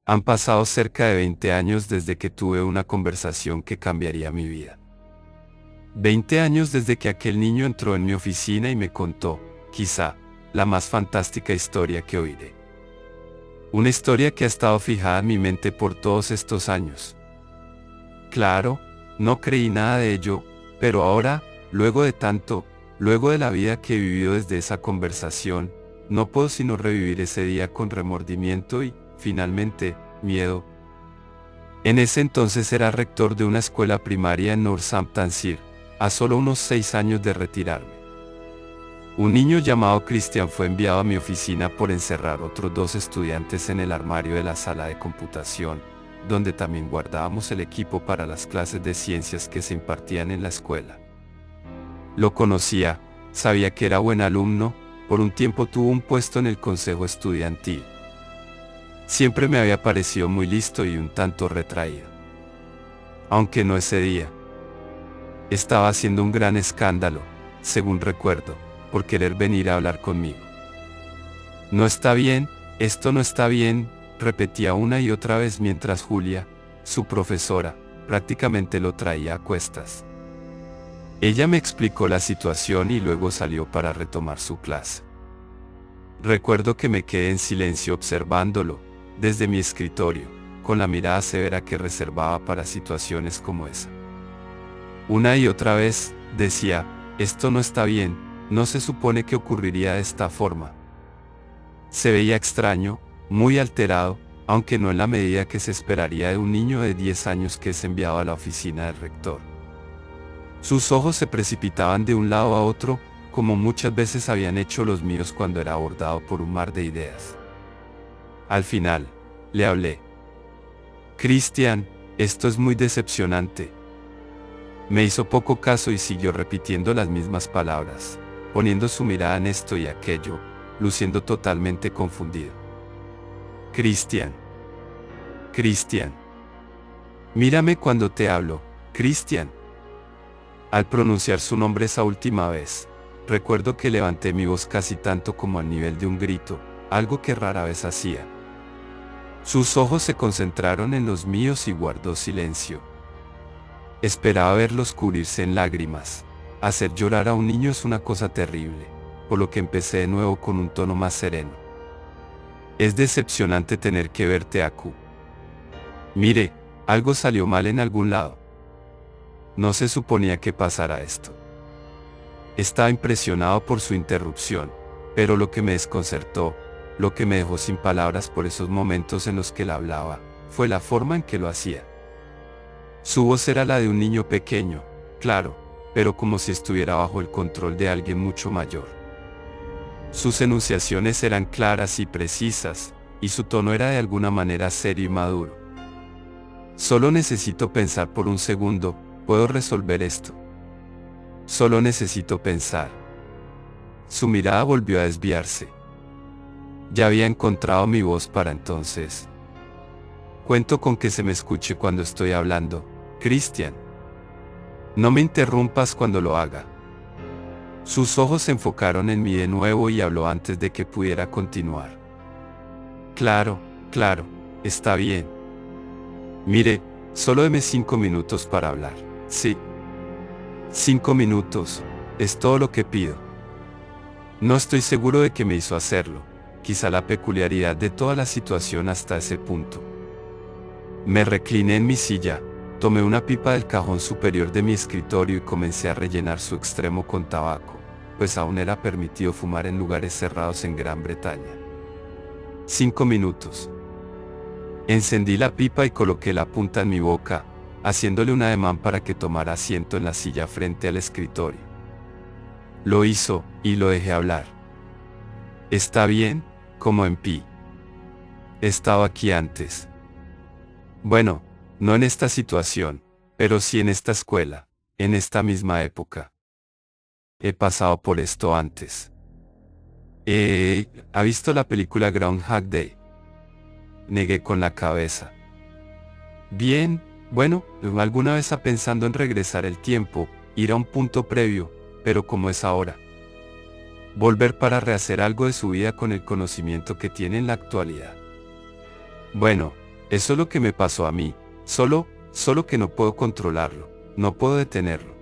Han pasado cerca de 20 años desde que tuve una conversación que cambiaría mi vida. 20 años desde que aquel niño entró en mi oficina y me contó, quizá, la más fantástica historia que oiré. Una historia que ha estado fijada en mi mente por todos estos años. Claro, no creí nada de ello, pero ahora, luego de tanto, luego de la vida que he vivido desde esa conversación, no puedo sino revivir ese día con remordimiento y, finalmente, miedo. En ese entonces era rector de una escuela primaria en Northamptonshire, a solo unos 6 años de retirarme. Un niño llamado Christian fue enviado a mi oficina por encerrar otros 2 estudiantes en el armario de la sala de computación, donde también guardábamos el equipo para las clases de ciencias que se impartían en la escuela. Lo conocía, sabía que era buen alumno, por un tiempo tuvo un puesto en el consejo estudiantil. Siempre me había parecido muy listo y un tanto retraído. Aunque no ese día. Estaba haciendo un gran escándalo, según recuerdo, por querer venir a hablar conmigo. No está bien, esto no está bien, repetía una y otra vez mientras Julia, su profesora, prácticamente lo traía a cuestas. Ella me explicó la situación y luego salió para retomar su clase. Recuerdo que me quedé en silencio observándolo, desde mi escritorio, con la mirada severa que reservaba para situaciones como esa. Una y otra vez, decía, esto no está bien, no se supone que ocurriría de esta forma. Se veía extraño, muy alterado, aunque no en la medida que se esperaría de un niño de 10 años que es enviado a la oficina del rector. Sus ojos se precipitaban de un lado a otro, como muchas veces habían hecho los míos cuando era abordado por un mar de ideas. Al final, le hablé. Christian, esto es muy decepcionante. Me hizo poco caso y siguió repitiendo las mismas palabras, poniendo su mirada en esto y aquello, luciendo totalmente confundido. Christian. Christian. Mírame cuando te hablo, Christian. Al pronunciar su nombre esa última vez, recuerdo que levanté mi voz casi tanto como al nivel de un grito, algo que rara vez hacía. Sus ojos se concentraron en los míos y guardó silencio. Esperaba verlos cubrirse en lágrimas. Hacer llorar a un niño es una cosa terrible, por lo que empecé de nuevo con un tono más sereno. Es decepcionante tener que verte, Aku. Mire, algo salió mal en algún lado. No se suponía que pasara esto. Estaba impresionado por su interrupción, pero lo que me desconcertó, lo que me dejó sin palabras por esos momentos en los que él hablaba, fue la forma en que lo hacía. Su voz era la de un niño pequeño, claro, pero como si estuviera bajo el control de alguien mucho mayor. Sus enunciaciones eran claras y precisas, y su tono era de alguna manera serio y maduro. Solo necesito pensar por un segundo, puedo resolver esto. Solo necesito pensar. Su mirada volvió a desviarse. Ya había encontrado mi voz para entonces. Cuento con que se me escuche cuando estoy hablando, Christian. No me interrumpas cuando lo haga. Sus ojos se enfocaron en mí de nuevo y habló antes de que pudiera continuar. Claro, claro, está bien. Mire, solo deme 5 minutos para hablar. Sí. 5 minutos, es todo lo que pido. No estoy seguro de que me hizo hacerlo, quizá la peculiaridad de toda la situación hasta ese punto. Me recliné en mi silla, tomé una pipa del cajón superior de mi escritorio y comencé a rellenar su extremo con tabaco, pues aún era permitido fumar en lugares cerrados en Gran Bretaña. 5 minutos. Encendí la pipa y coloqué la punta en mi boca, haciéndole un ademán para que tomara asiento en la silla frente al escritorio. Lo hizo, y lo dejé hablar. ¿Está bien? Como en pi. He estado aquí antes. Bueno, no en esta situación, pero sí en esta escuela, en esta misma época. He pasado por esto antes. ¿Ha visto la película Groundhog Day? Negué con la cabeza. Bien, bueno, alguna vez ha pensando en regresar el tiempo, ir a un punto previo, pero como es ahora. Volver para rehacer algo de su vida con el conocimiento que tiene en la actualidad. Bueno, Eso es lo que me pasó a mí, solo que no puedo controlarlo, no puedo detenerlo.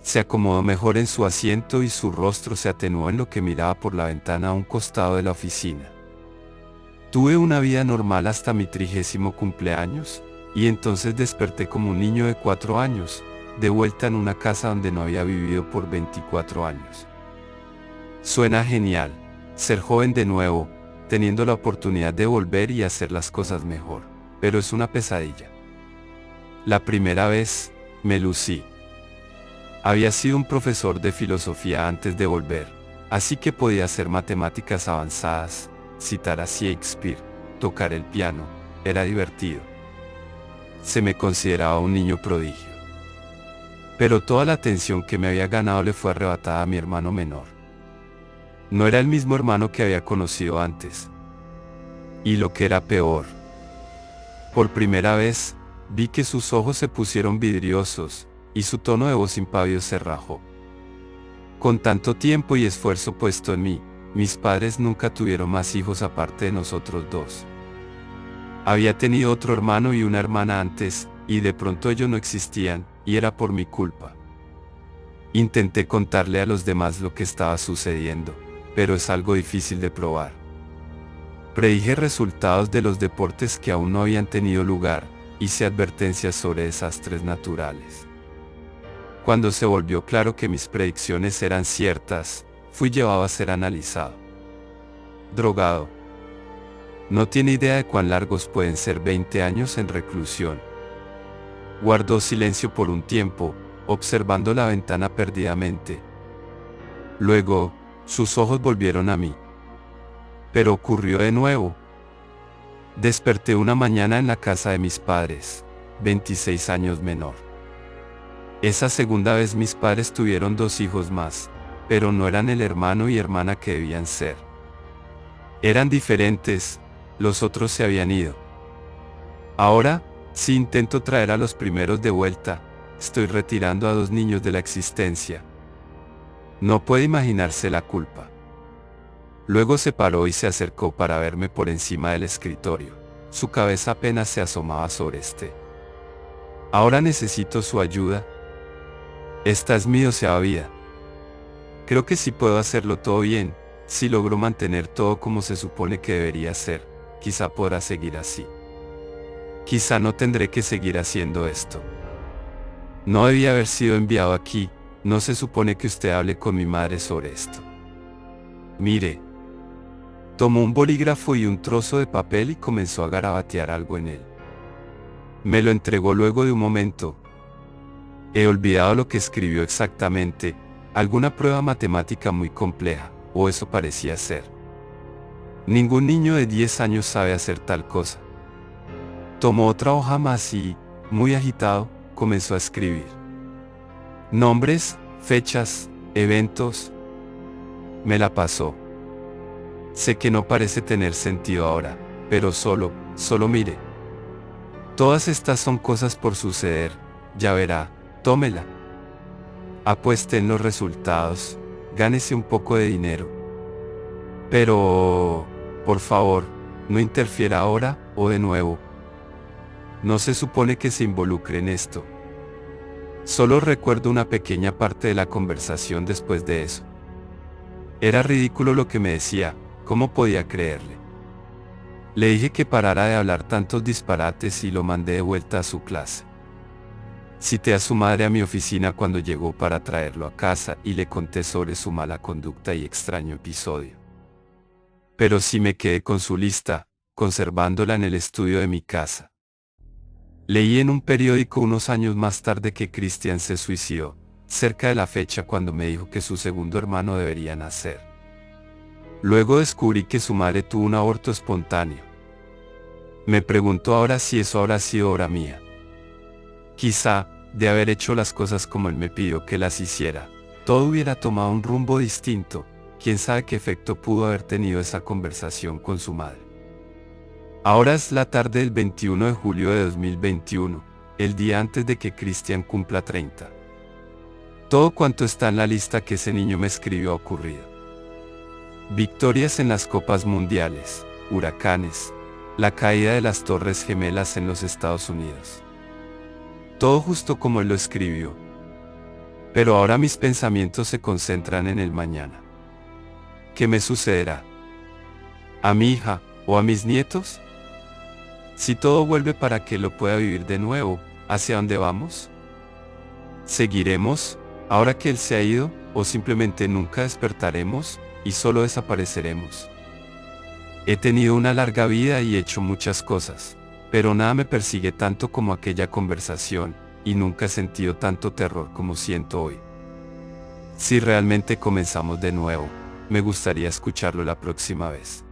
Se acomodó mejor en su asiento y su rostro se atenuó en lo que miraba por la ventana a un costado de la oficina. Tuve una vida normal hasta mi 30º cumpleaños, y entonces desperté como un niño de 4 años, de vuelta en una casa donde no había vivido por 24 años. Suena genial, ser joven de nuevo, teniendo la oportunidad de volver y hacer las cosas mejor, pero es una pesadilla. La primera vez, me lucí. Había sido un profesor de filosofía antes de volver, así que podía hacer matemáticas avanzadas, citar a Shakespeare, tocar el piano, era divertido. Se me consideraba un niño prodigio. Pero toda la atención que me había ganado le fue arrebatada a mi hermano menor. No era el mismo hermano que había conocido antes. Y lo que era peor, por primera vez, vi que sus ojos se pusieron vidriosos, y su tono de voz impávido se rajó. Con tanto tiempo y esfuerzo puesto en mí, mis padres nunca tuvieron más hijos aparte de nosotros dos. Había tenido otro hermano y una hermana antes, y de pronto ellos no existían, y era por mi culpa. Intenté contarle a los demás lo que estaba sucediendo, pero es algo difícil de probar. Predije resultados de los deportes que aún no habían tenido lugar, hice advertencias sobre desastres naturales. Cuando se volvió claro que mis predicciones eran ciertas, fui llevado a ser analizado. Drogado. No tiene idea de cuán largos pueden ser 20 años en reclusión. Guardó silencio por un tiempo, observando la ventana perdidamente. Luego, sus ojos volvieron a mí. Pero ocurrió de nuevo. Desperté una mañana en la casa de mis padres, 26 años menor. Esa segunda vez mis padres tuvieron 2 hijos más, pero no eran el hermano y hermana que debían ser. Eran diferentes, los otros se habían ido. Ahora, si intento traer a los primeros de vuelta, estoy retirando a 2 niños de la existencia. No puede imaginarse la culpa. Luego se paró y se acercó para verme por encima del escritorio. Su cabeza apenas se asomaba sobre este. Ahora necesito su ayuda. Esta es mi 12ª vida. Creo que si puedo hacerlo todo bien, si logro mantener todo como se supone que debería ser, quizá podrá seguir así. Quizá no tendré que seguir haciendo esto. No debía haber sido enviado aquí, no se supone que usted hable con mi madre sobre esto. Mire. Tomó un bolígrafo y un trozo de papel y comenzó a garabatear algo en él. Me lo entregó luego de un momento. He olvidado lo que escribió exactamente, alguna prueba matemática muy compleja, o eso parecía ser. Ningún niño de 10 años sabe hacer tal cosa. Tomó otra hoja más y, muy agitado, comenzó a escribir. Nombres, fechas, eventos. Me la pasó. Sé que no parece tener sentido ahora, pero solo mire. Todas estas son cosas por suceder, ya verá, tómela. Apueste en los resultados, gánese un poco de dinero. Pero, por favor, no interfiera ahora, o de nuevo. No se supone que se involucre en esto. Solo recuerdo una pequeña parte de la conversación después de eso. Era ridículo lo que me decía, ¿cómo podía creerle? Le dije que parara de hablar tantos disparates y lo mandé de vuelta a su clase. Cité a su madre a mi oficina cuando llegó para traerlo a casa y le conté sobre su mala conducta y extraño episodio. Pero sí me quedé con su lista, conservándola en el estudio de mi casa. Leí en un periódico unos años más tarde que Christian se suicidó, cerca de la fecha cuando me dijo que su segundo hermano debería nacer. Luego descubrí que su madre tuvo un aborto espontáneo. Me preguntó ahora si eso habrá sido obra mía. Quizá, de haber hecho las cosas como él me pidió que las hiciera, todo hubiera tomado un rumbo distinto. Quién sabe qué efecto pudo haber tenido esa conversación con su madre. Ahora es la tarde del 21 de julio de 2021, el día antes de que Christian cumpla 30. Todo cuanto está en la lista que ese niño me escribió ha ocurrido. Victorias en las copas mundiales, huracanes, La caída de las Torres Gemelas en los Estados Unidos. Todo justo como él lo escribió. Pero ahora mis pensamientos se concentran en el mañana. ¿Qué me sucederá? ¿A mi hija o a mis nietos? Si todo vuelve para que lo pueda vivir de nuevo, ¿hacia dónde vamos? ¿Seguiremos, ahora que él se ha ido, o simplemente nunca despertaremos, y solo desapareceremos? He tenido una larga vida y he hecho muchas cosas, pero nada me persigue tanto como aquella conversación, y nunca he sentido tanto terror como siento hoy. Si realmente comenzamos de nuevo, me gustaría escucharlo la próxima vez.